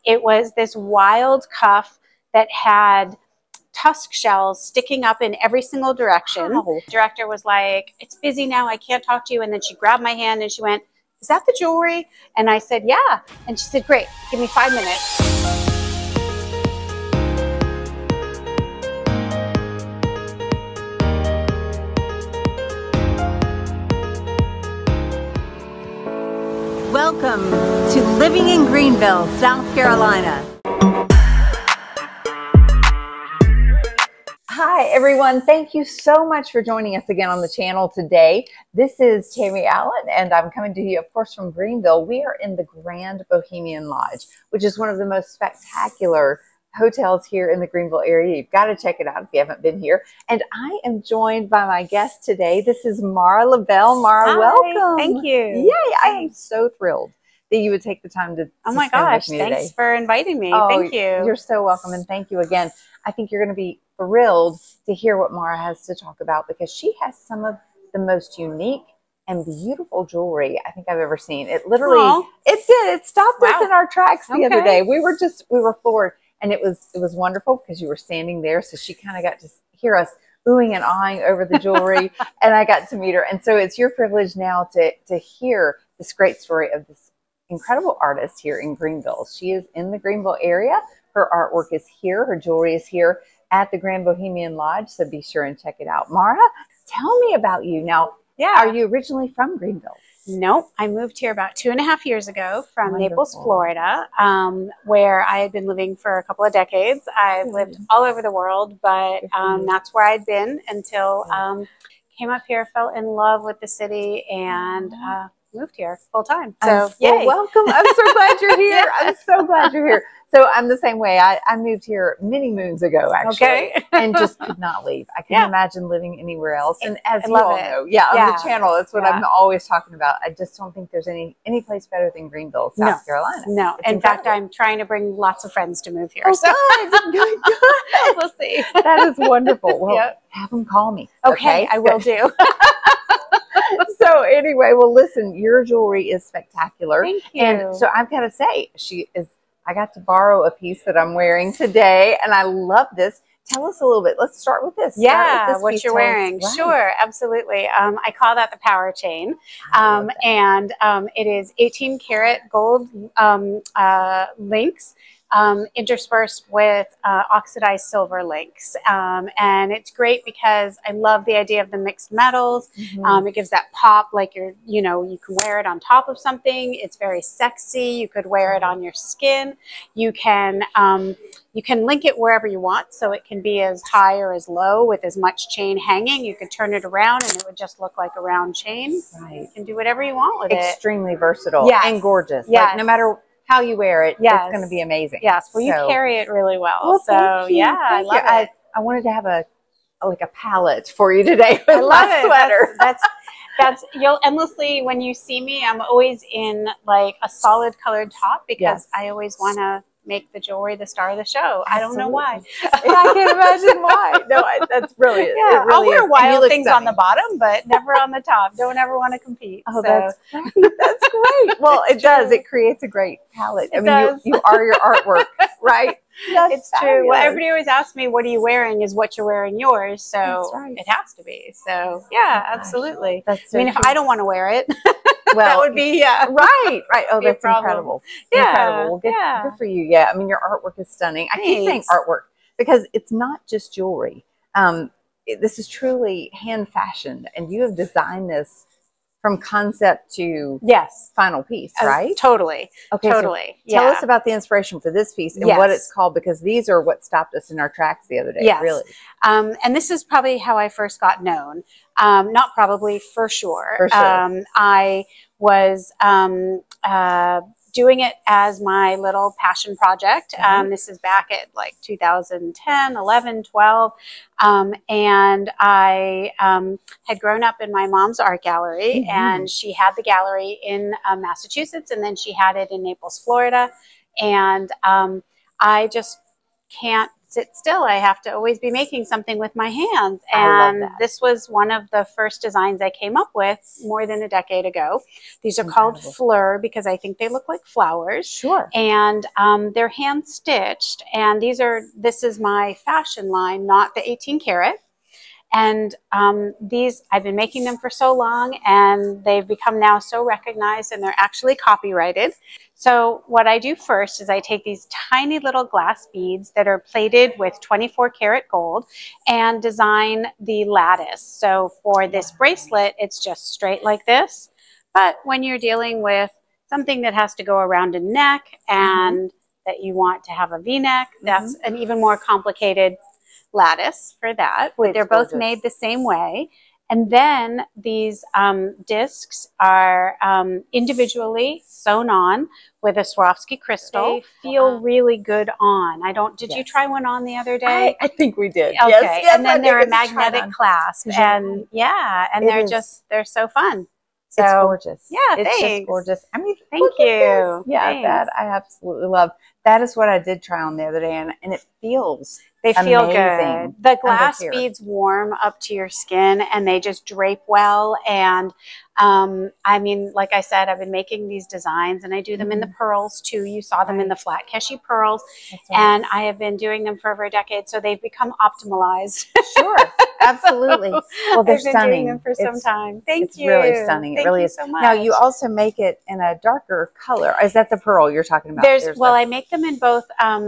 It was this wild cuff that had tusk shells sticking up in every single direction. Wow. The director was like, "It's busy now, I can't talk to you." And then she grabbed my hand and she went, "Is that the jewelry?" And I said, "Yeah." And she said, "Great, give me 5 minutes." Welcome to Living in Greenville, South Carolina. Hi everyone, thank you so much for joining us again on the channel today. This is Tammy Allen and I'm coming to you of course from Greenville. We are in the Grand Bohemian Lodge, which is one of the most spectacular hotels here in the Greenville area. You've got to check it out if you haven't been here. And I am joined by my guest today. This is Mara Labell. Mara, Hi, welcome. thank you. Yay, I am so thrilled that you would take the time to Oh my gosh, thanks for inviting me. Oh, thank you. You're so welcome, and thank you again. I think you're going to be thrilled to hear what Mara has to talk about because she has some of the most unique and beautiful jewelry I think I've ever seen. It literally, it stopped us in our tracks the other day. We were floored. And it was wonderful because you were standing there. So she kind of got to hear us oohing and ahhing over the jewelry and I got to meet her. And so it's your privilege now to hear this great story of this incredible artist here in Greenville. She is in the Greenville area. Her artwork is here. Her jewelry is here at the Grand Bohemian Lodge. So be sure and check it out. Mara, tell me about you. Now, are you originally from Greenville? Nope. I moved here about 2.5 years ago from Naples, Florida, where I had been living for a couple of decades. I've lived all over the world, but that's where I'd been until came up here, fell in love with the city, and moved here full time. So, well, welcome. I'm so glad you're here. I'm so glad you're here. So I'm the same way. I moved here many moons ago, actually, and just could not leave. I couldn't imagine living anywhere else. And as you all know, on the channel, that's what I'm always talking about. I just don't think there's any place better than Greenville, South Carolina. No, in fact, I'm trying to bring lots of friends to move here. Oh, so good. We'll see. That is wonderful. Well, have them call me. Okay, I will do. So anyway, well, listen, your jewelry is spectacular. Thank you. And so I've got to say, I got to borrow a piece that I'm wearing today, and I love this. Tell us a little bit. Let's start with this. Yeah, what you're wearing. Sure, absolutely. I call that the power chain. And it is 18 karat gold links interspersed with oxidized silver links. And it's great because I love the idea of the mixed metals. It gives that pop, like you can wear it on top of something. It's very sexy. You could wear it on your skin. You can link it wherever you want. So it can be as high or as low with as much chain hanging. You could turn it around and it would just look like a round chain. Right. You can do whatever you want with it. Extremely versatile and gorgeous. Yes. Like, no matter how you wear it, it's going to be amazing. Yes, well, you carry it really well. Well, so thank you. I love it. I wanted to have a palette for you today with my sweater. That's you'll endlessly, when you see me, I'm always in like a solid colored top because I always want to make the jewelry the star of the show. I don't know why. I can't imagine why. No, that's brilliant. Yeah, it really I'll wear wild things stunning on the bottom, but never on the top. Don't ever want to compete. Oh, that's great. That's great. Well, it does. It creates a great palette. I mean, you are your artworart, right? It's true. Well, everybody always asks me, what are you wearing? Is what you're wearing yours? So it has to be. So yeah, absolutely. I mean, if I don't want to wear it, well, that would be right. Oh, that's incredible. Incredible. Well, good for you. Yeah, I mean, your artwork is stunning. I keep saying artwork because it's not just jewelry. This is truly hand fashioned, and you have designed this from concept to final piece, right? Totally. Okay, totally. So tell us about the inspiration for this piece and what it's called, because these are what stopped us in our tracks the other day. Yes. Really. And this is probably how I first got known. Not probably, for sure. For sure. I was doing it as my little passion project. This is back at like 2010, 11, 12. And I had grown up in my mom's art gallery, and she had the gallery in Massachusetts, and then she had it in Naples, Florida. And I just can't sit still. I have to always be making something with my hands. I love And that. this was one of the first designs I came up with more than a decade ago. These are called Flur because I think they look like flowers. Sure. And they're hand stitched. And this is my fashion line, not the 18 karat. And these, I've been making them for so long, and they've become now so recognized, and they're actually copyrighted. So what I do first is I take these tiny little glass beads that are plated with 24 karat gold and design the lattice. So for this bracelet, it's just straight like this. But when you're dealing with something that has to go around a neck and that you want to have a V-neck, that's an even more complicated lattice for that. They're both made the same way. And then these discs are individually sewn on with a Swarovski crystal. They feel really good on. Did you try one on the other day? I think we did. Okay. Yes, and then they're a magnetic clasp. And and they're so fun. So, it's gorgeous. Yeah, it's thanks. Just gorgeous. I mean, thank you. Yeah, thanks. That I absolutely love. That is what I did try on the other day, and it feels They feel amazing. good. The glass beads warm up to your skin, and they just drape well. And I mean, like I said, I've been making these designs, and I do them in the pearls too. You saw them in the flat keshi pearls, and I have been doing them for over a decade, so they've become optimalized. Sure, absolutely. Well, they're stunning. I've been doing them for some time. Thank you. It's really stunning. It really is. So much. Now, you also make it in a darker color. Is that the pearl you're talking about? Well, I make them in both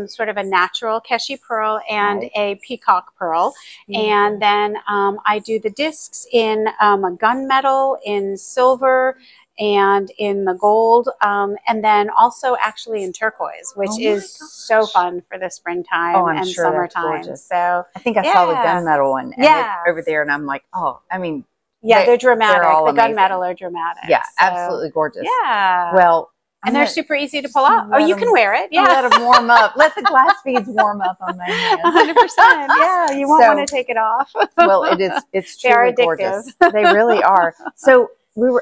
sort of a natural keshi pearl and a peacock pearl. And then I do the discs in a gunmetal, in silver, and in the gold, and then also actually in turquoise, which is so fun for the springtime and summertime. So I think I saw the gunmetal one over there, and I'm like, oh, I mean, they're dramatic. They're the gunmetal are dramatic. Yeah, absolutely gorgeous. Yeah. Well, and they're super easy to pull off. Oh, you can wear it. Yeah. Let them warm up. Let the glass beads warm up on my hands. 100%. Yeah. You won't want to take it off. Well, it's truly gorgeous. They really are. So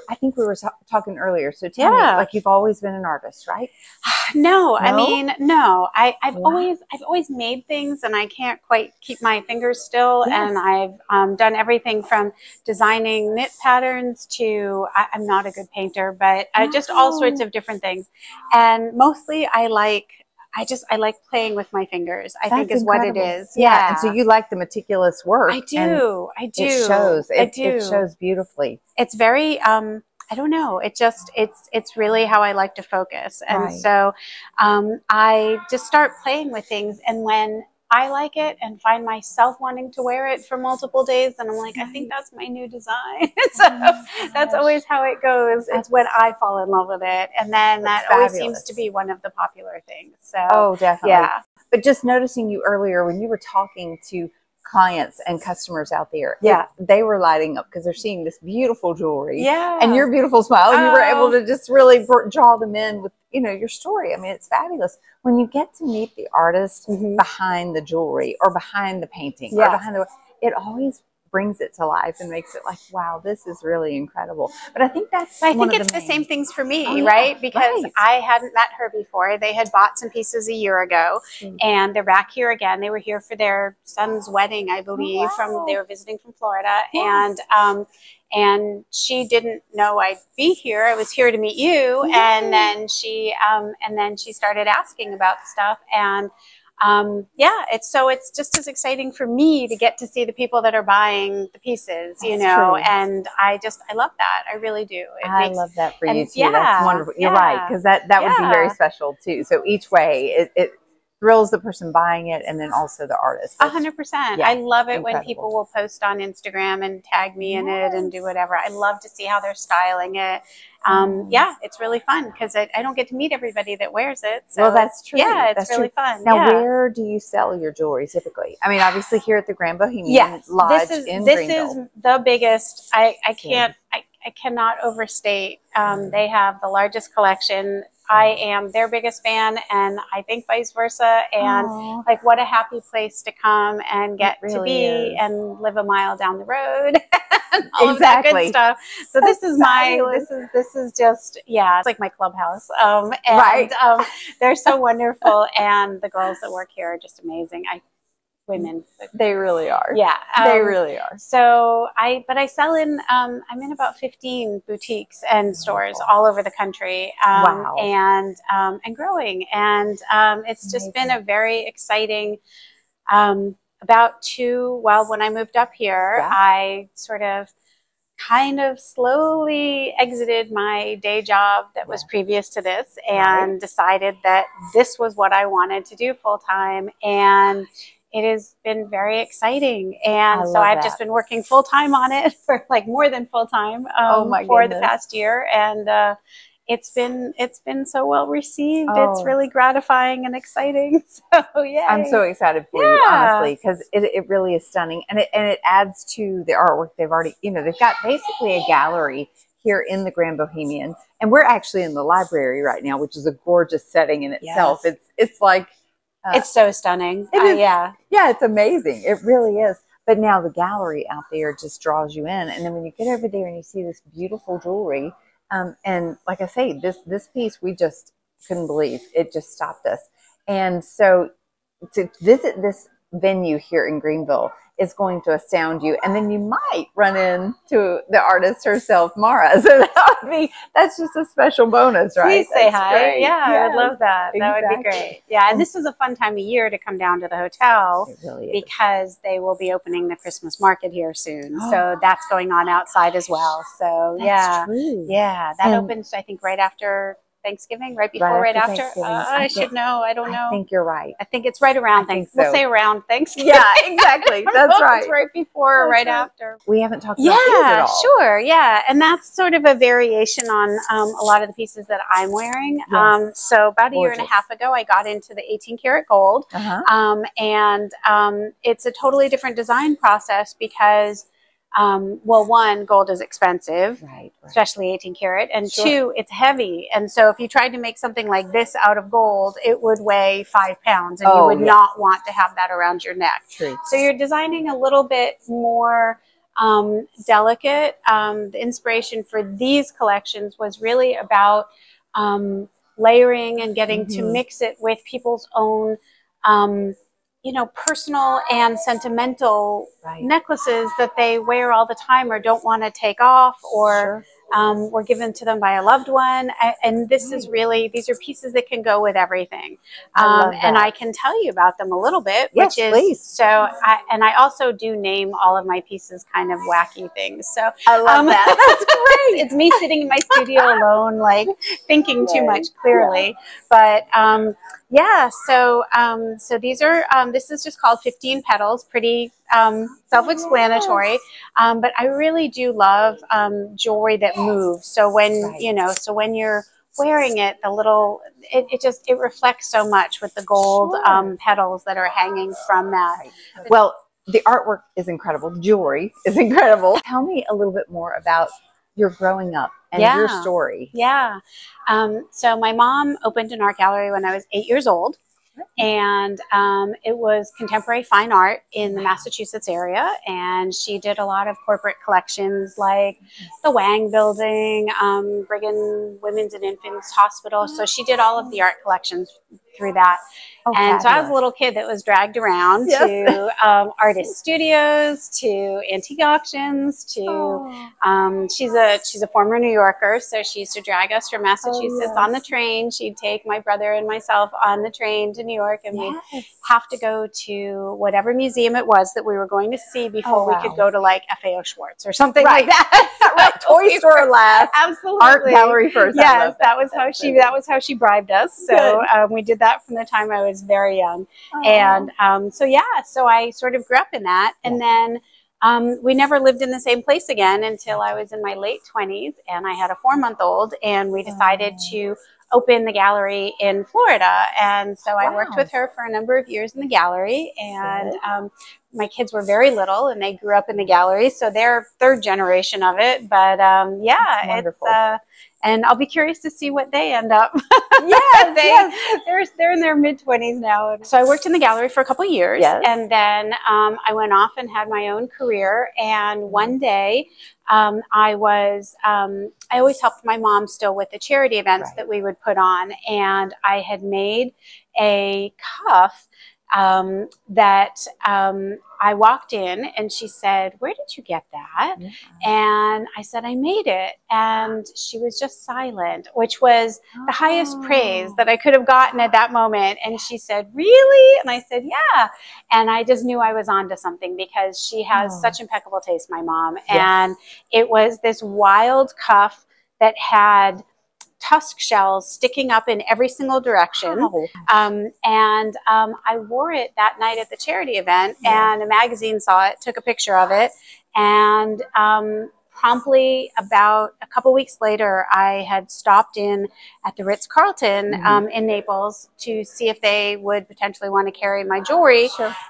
I think we were talking earlier. So tell me, like, you've always been an artist, right? No, I mean, no. I've always made things, and I can't quite keep my fingers still. And I've done everything from designing knit patterns to I'm not a good painter, but just all sorts of different things. And mostly, I like playing with my fingers, I think is incredible. What it is. Yeah. And so you like the meticulous work. I do. It shows. It shows beautifully. It's very, I don't know. It's really how I like to focus. And so I just start playing with things. And when I like it and find myself wanting to wear it for multiple days, and I'm like, I think that's my new design. So that's always how it goes. It's when I fall in love with it, and then that always seems to be one of the popular things. So definitely. Yeah. But just noticing you earlier when you were talking to clients and customers out there, they were lighting up because they're seeing this beautiful jewelry, and your beautiful smile, and you were able to just really draw them in with your story. I mean, it's fabulous when you get to meet the artist behind the jewelry or behind the painting or behind it always brings it to life and makes it like, wow, this is really incredible. But I think it's the same things for me, right? Because I hadn't met her before. They had bought some pieces a year ago, and they're back here again. They were here for their son's wedding, I believe. They were visiting from Florida, and she didn't know I'd be here. I was here to meet you, and then she started asking about stuff, and it's just as exciting for me to get to see the people that are buying the pieces, and I love that. I really do. I love that for you too. That's wonderful. You're right, because that would be very special too. So each way it thrills the person buying it, and then also the artist. 100%. I love it when people will post on Instagram and tag me in it and do whatever. I love to see how they're styling it. It's really fun because I don't get to meet everybody that wears it. So well, that's true. Yeah, it's really fun. Now, where do you sell your jewelry typically? I mean, obviously here at the Grand Bohemian Lodge in Greenville. This is the biggest. I cannot overstate. They have the largest collection. I am their biggest fan, and I think vice versa. And like, what a happy place to come and get to be and live a mile down the road. All of that good stuff. So this is this is just, it's like my clubhouse. They're so wonderful, and the girls that work here are just amazing. women. They really are. Yeah. They really are. So I sell in, I'm in about 15 boutiques and stores all over the country. Wow. And growing. And it's just been a very exciting, when I moved up here, I sort of kind of slowly exited my day job that was previous to this and decided that this was what I wanted to do full time. And it has been very exciting. And so I've just been working full time on it for like more than full time for the past year. And it's been so well received. It's really gratifying and exciting. So yeah, I'm so excited for you, honestly, because it really is stunning, and it adds to the artwork they've already. They've got basically a gallery here in the Grand Bohemian, and we're actually in the library right now, which is a gorgeous setting in itself. It's like it's so stunning. It is, yeah, it's amazing. It really is. But now the gallery out there just draws you in, and then when you get over there and you see this beautiful jewelry. And like I say, this piece, we just couldn't believe. It just stopped us. And so to visit this venue here in Greenville is going to astound you. And then you might run into the artist herself, Mara. So that's just a special bonus, right? Please say hi. Great. Yeah, yes, I would love that. Exactly. That would be great. Yeah, and this is a fun time of year to come down to the hotel. It really is. Because they will be opening the Christmas market here soon. So that's going on outside as well. So that's true. Yeah, that opens, I think, right after Thanksgiving, right before, right after. I should know. I don't know. I think you're right. I think it's right around Thanksgiving. We'll say around Thanksgiving. Yeah, exactly. That's right. It's right before or right after. We haven't talked about these at all. Sure. Yeah, and that's sort of a variation on a lot of the pieces that I'm wearing. Yes. So about a year and a half ago, I got into the 18 karat gold, and it's a totally different design process because. Well, one, gold is expensive, especially 18 karat, and two, it's heavy. And so if you tried to make something like this out of gold, it would weigh 5 pounds, and you would not want to have that around your neck. True. So you're designing a little bit more delicate. The inspiration for these collections was really about layering and getting to mix it with people's own personal and sentimental necklaces that they wear all the time or don't want to take off or were given to them by a loved one. And this is really, these are pieces that can go with everything. And I can tell you about them a little bit, which is, please. So I also do name all of my pieces kind of wacky things. So I love that. That's great. It's me sitting in my studio alone, like thinking too much clearly. But so these are, this is just called 15 petals, pretty self-explanatory. But I really do love jewelry that moves. So when, so when you're wearing it, it reflects so much with the gold petals that are hanging from that. Well, the artwork is incredible. The jewelry is incredible. Tell me a little bit more about your growing up and your story. Yeah. So my mom opened an art gallery when I was 8 years old. And it was contemporary fine art in the Massachusetts area. And she did a lot of corporate collections like the Wang Building, Brigham Women's and Infants Hospital. So she did all of the art collections through that. And so I was a little kid that was dragged around to artist studios, to antique auctions, to she's a former New Yorker, so she used to drag us from Massachusetts on the train. She'd take my brother and myself on the train to New York, and we'd have to go to whatever museum it was that we were going to see before we could go to like FAO Schwartz or something like that. Toy store last. Absolutely. Art gallery first. Yes, that was how she bribed us. So we did that from the time I was very young. And so I sort of grew up in that. And then we never lived in the same place again until I was in my late 20s, and I had a 4-month-old, and we decided to open the gallery in Florida. And so I worked with her for a number of years in the gallery, and my kids were very little and they grew up in the gallery, so they're third generation of it. But it's and I'll be curious to see what they end up. They're in their mid-20s now. So I worked in the gallery for a couple of years, and then I went off and had my own career. And one day, I always helped my mom still with the charity events that we would put on, and I had made a cuff I walked in and she said, "Where did you get that?" Yeah. And I said, "I made it." And she was just silent, which was the highest praise that I could have gotten at that moment. And she said, "Really?" And I said, "Yeah." And I just knew I was onto something because she has such impeccable taste, my mom. Yes. And it was this wild cuff that had tusk shells sticking up in every single direction. I wore it that night at the charity event, and a magazine saw it, took a picture of it, and promptly about a couple weeks later, I had stopped in at the Ritz-Carlton in Naples to see if they would potentially want to carry my jewelry.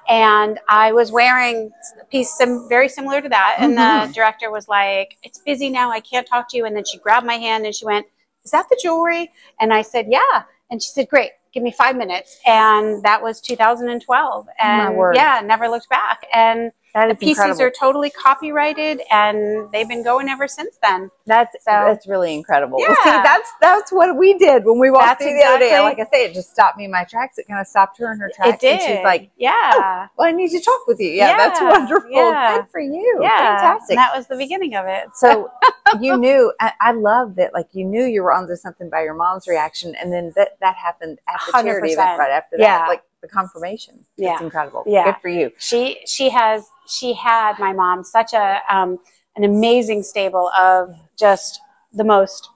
And I was wearing a piece very similar to that, and the director was like, "It's busy now, I can't talk to you." And then she grabbed my hand and she went, "Is that the jewelry?" And I said, "Yeah." And she said, "Great, give me 5 minutes." And that was 2012. And yeah, never looked back. And the pieces are totally copyrighted, and they've been going ever since then. That's really incredible. Yeah. Well, see, that's what we did when we walked through the other day. Like I say, it just stopped me in my tracks. It kind of stopped her in her tracks. It did. And she's like, "Yeah, oh, well, I need to talk with you." Yeah, that's wonderful. Yeah. Good for you. Yeah. Fantastic. And that was the beginning of it. So you knew, I love that, like, you knew you were onto something by your mom's reaction, and then that happened at the charity event right after that. Like the confirmation. Yeah. It's incredible. Yeah. Good for you. She had, my mom, such an amazing stable of just the most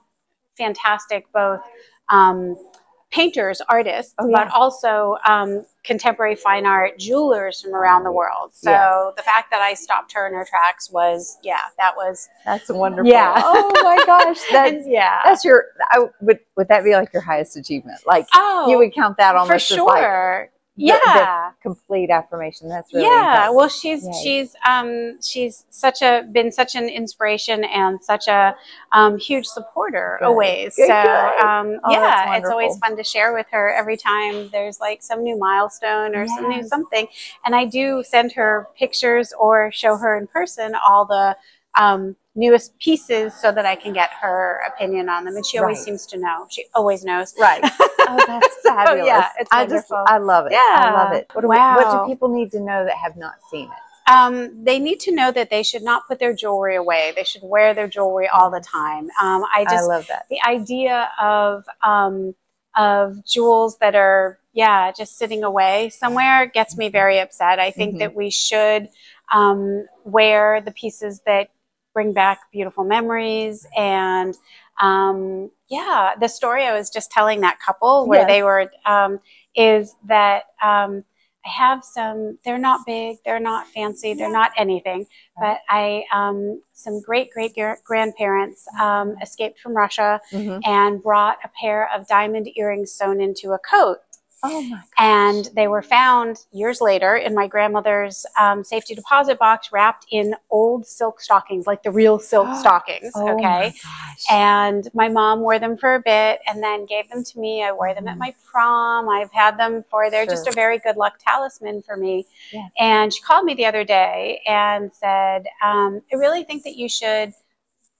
fantastic, both painters, artists, but also contemporary fine art jewelers from around the world. So the fact that I stopped her in her tracks was, that's wonderful. Yeah. Oh my gosh. That's your, would that be like your highest achievement? Like, you would count that almost for as sure. like the complete affirmation. That's really incredible. Well, she's been such an inspiration and such a huge supporter always. So it's always fun to share with her every time there's like some new milestone or some new something. And I do send her pictures or show her in person all the newest pieces so that I can get her opinion on them. And she always seems to know. She always knows. Right. Oh, that's fabulous. It's wonderful. I love it. Yeah. I love it. What do people need to know that have not seen it? They need to know that they should not put their jewelry away. They should wear their jewelry all the time. I love that. The idea of jewels that are, just sitting away somewhere gets me very upset. I think that we should wear the pieces that bring back beautiful memories. And the story I was just telling that couple where they were, is that I have some, they're not big, they're not fancy, they're not anything, but some great grandparents escaped from Russia and brought a pair of diamond earrings sewn into a coat. Oh my gosh. And they were found years later in my grandmother's safety deposit box, wrapped in old silk stockings, like the real silk stockings. Oh my gosh. And my mom wore them for a bit and then gave them to me. I wore them at my prom. I've had them they're just a very good luck talisman for me. Yes. And she called me the other day and said, I really think that you should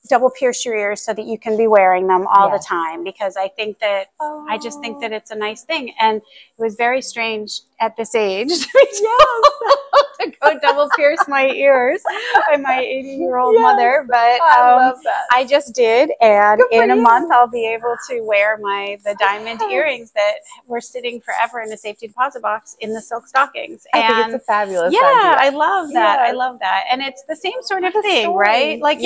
double pierce your ears so that you can be wearing them all the time, because I think that I just think that it's a nice thing. And it was very strange at this age to go double pierce my ears by my 80-year-old mother, but I love that. I just did, and in a month I'll be able to wear the diamond earrings that were sitting forever in a safety deposit box in the silk stockings. I think it's a fabulous idea. I love that. I love that. And it's the same sort of thing, right? Like,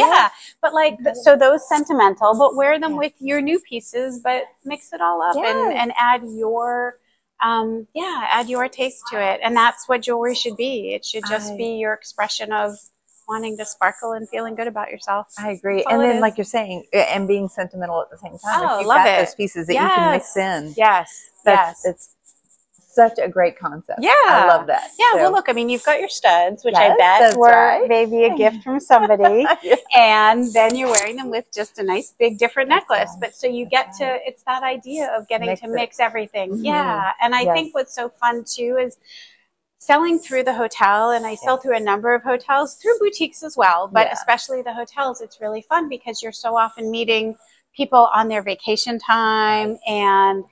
but like, so those sentimental, but wear them with your new pieces, but mix it all up and add your add your taste to it. And that's what jewelry should be. It should just be your expression of wanting to sparkle and feeling good about yourself. I agree. And then, like you're saying, and being sentimental at the same time. If you've got those pieces that you can mix in. It's such a great concept. I love that. Well, look, I mean, you've got your studs, which I bet were maybe a gift from somebody. And then you're wearing them with just a nice big different necklace. But so you get to, it's that idea of getting to mix everything. And I think what's so fun too is selling through the hotel, and I sell through a number of hotels, through boutiques as well, but especially the hotels. It's really fun because you're so often meeting people on their vacation time, and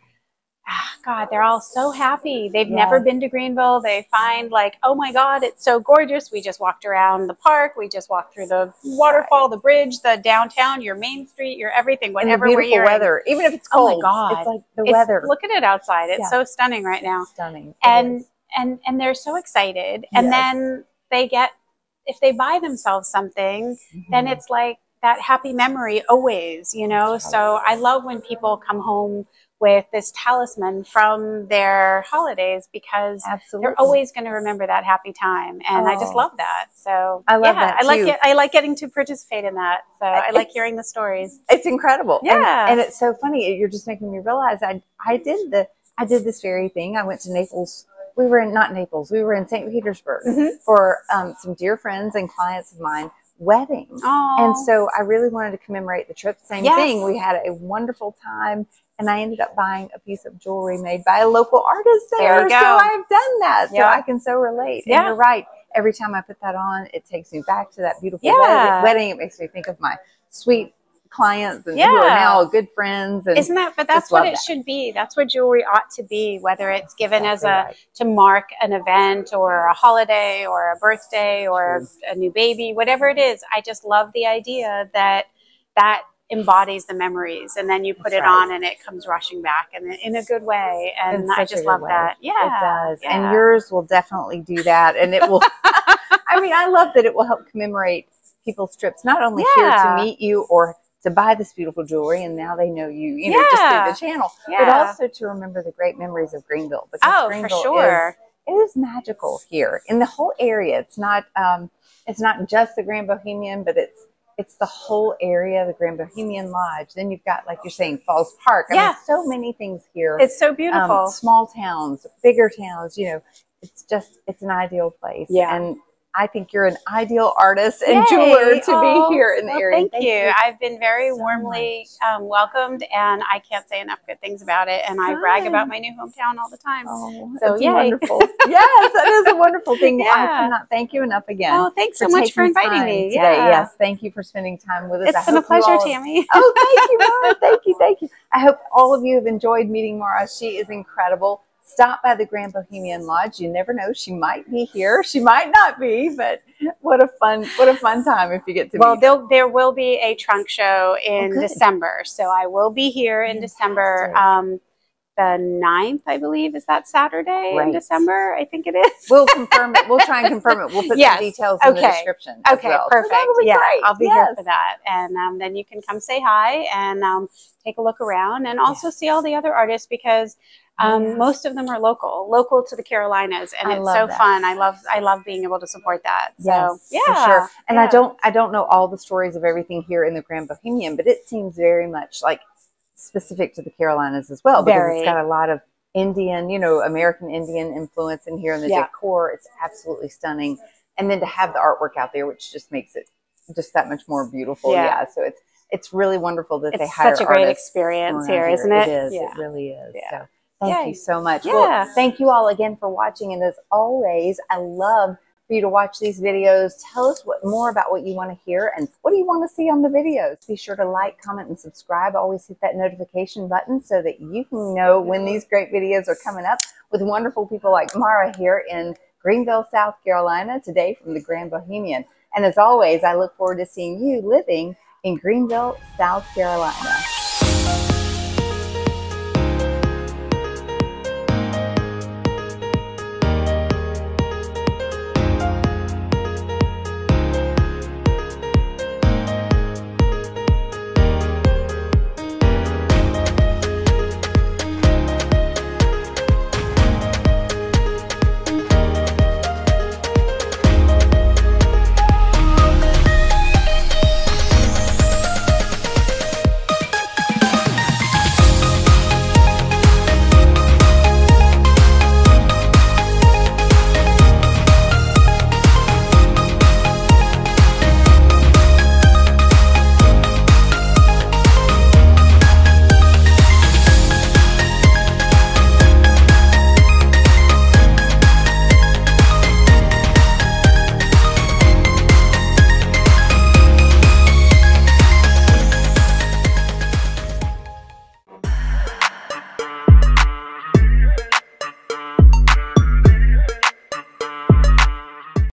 God, they're all so happy. They've never been to Greenville. They find like, oh my God, it's so gorgeous. We just walked around the park. We just walked through the waterfall, the bridge, the downtown, your main street, your everything, whatever and the we're beautiful hearing. weather, even if it's cold. Oh my God. It's like the weather. Look at it outside. It's so stunning right now. It's stunning. And they're so excited. And then they get, if they buy themselves something, then it's like that happy memory always, you know? So I love when people come home with this talisman from their holidays, because they're always going to remember that happy time. And I just love that. So I love that too. I like getting to participate in that. So I like hearing the stories. It's incredible. Yeah. And it's so funny. You're just making me realize I did this very thing. I went to Naples. We were not Naples. We were in St. Petersburg for some dear friends and clients of mine wedding. And so I really wanted to commemorate the trip. Same thing. We had a wonderful time. And I ended up buying a piece of jewelry made by a local artist there. So I've done that. So I can so relate. And you're right. Every time I put that on, it takes me back to that beautiful wedding. It makes me think of my sweet clients and who are now good friends. And isn't that, but that's what it should be. That's what jewelry ought to be, whether it's given as to mark an event or a holiday or a birthday or a new baby, whatever it is. I just love the idea that embodies the memories, and then you put it on and it comes rushing back, and in a good way. And I just love that. Yeah, it does. And yours will definitely do that. And it will, I mean, I love that it will help commemorate people's trips, not only here to meet you or to buy this beautiful jewelry, and now they know you, you know, just through the channel, but also to remember the great memories of Greenville. Because Greenville it is magical here in the whole area. It's not just the Grand Bohemian, but it's the whole area, the Grand Bohemian Lodge. Then you've got, like you're saying, Falls Park. I mean, so many things here. It's so beautiful. Small towns, bigger towns, you know, it's an ideal place. Yeah. And I think you're an ideal artist and jeweler to be here in the area. Thank you. I've been very warmly welcomed, and I can't say enough good things about it. And I brag about my new hometown all the time. Oh, so wonderful. Yes, that is a wonderful thing. I cannot thank you enough again. Oh, thanks so much for inviting me today. Yes, thank you for spending time with us. It's been a pleasure, Tammy. Oh, thank you, Mara. Thank you. I hope all of you have enjoyed meeting Mara. She is incredible. Stop by the Grand Bohemian Lodge. You never know. She might be here. She might not be, but what a fun time if you get to meet her. There will be a trunk show in December. So I will be here in December. The 9th, I believe, is that Saturday in December? I think it is. We'll confirm it. We'll try and confirm it. We'll put the details in the description. Okay, perfect. So I'll be here for that. And then you can come say hi and take a look around, and also see all the other artists, because most of them are local to the Carolinas, and it's so fun. I love being able to support that. So for sure. And I don't know all the stories of everything here in the Grand Bohemian, but it seems very much like specific to the Carolinas as well, because it's got a lot of Indian, you know, American Indian influence in here in the decor. It's absolutely stunning. And then to have the artwork out there, which just makes it just that much more beautiful. So it's really wonderful that they hire such a great experience here, isn't it? It is. It really is. So thank you so much. Well, thank you all again for watching. And as always, I love for you to watch these videos. Tell us more about what you want to hear and what do you want to see on the videos. Be sure to like, comment, and subscribe. Always hit that notification button so that you can know when these great videos are coming up with wonderful people like Mara here in Greenville, South Carolina, today from the Grand Bohemian. And as always, I look forward to seeing you living in Greenville, South Carolina.